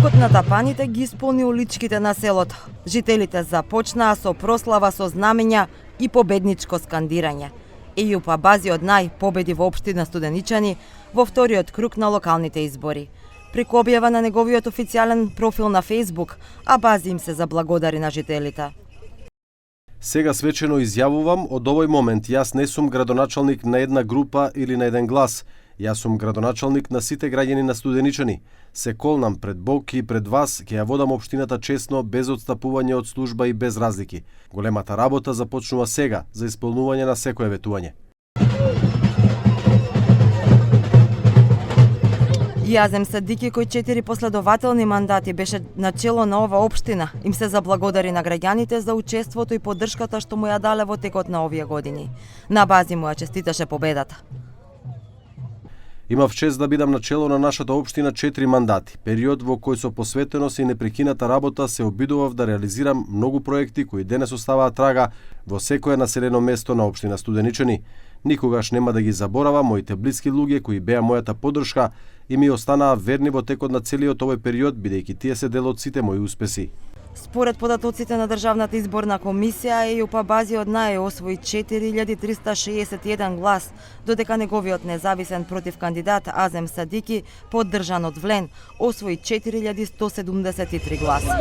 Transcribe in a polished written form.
Звукот на тапаните ги исполни уличките на селото. Жителите започнаа со прослава со знамења и победничко скандирање. Ејуп Абази од Нај победи во општина Студеничани во вториот круг на локалните избори. Преку објава на неговиот официјален профил на Facebook, Абази им се заблагодари на жителите. Сега свечено изјавувам, од овој момент јас не сум градоначалник на една група или на еден глас. Јас сум градоначалник на сите граѓани на Студеничани. Се колнам пред Бог и пред вас, ќе ја водам општината честно, без отстапување од служба и без разлики. Големата работа започнува сега, за исполнување на секое ветување. Јазем Садики, кој 4 последователни мандати беше начело на ова општина, им се заблагодари на граѓаните за учеството и поддршката што му ја дале во текот на овие години. На Абази му ја честиташе победата. Имав чест да бидам начело на нашата општина 4 мандати, период во кој со посветеност и непрекината работа се обидував да реализирам многу проекти кои денес оставаат трага во секое населено место на општина Студеничани. Никогаш нема да ги заборавам моите блиски луѓе кои беа мојата поддршка и ми останаа верни во текот на целиот овој период, бидејќи тие се дел од сите мои успеси. Според податоците на Државната изборна комисија, Ејуп Абази од Нај освои 4361 глас, додека неговиот независен против кандидат Азем Садики, поддржан од Влен, освои 4173 гласа.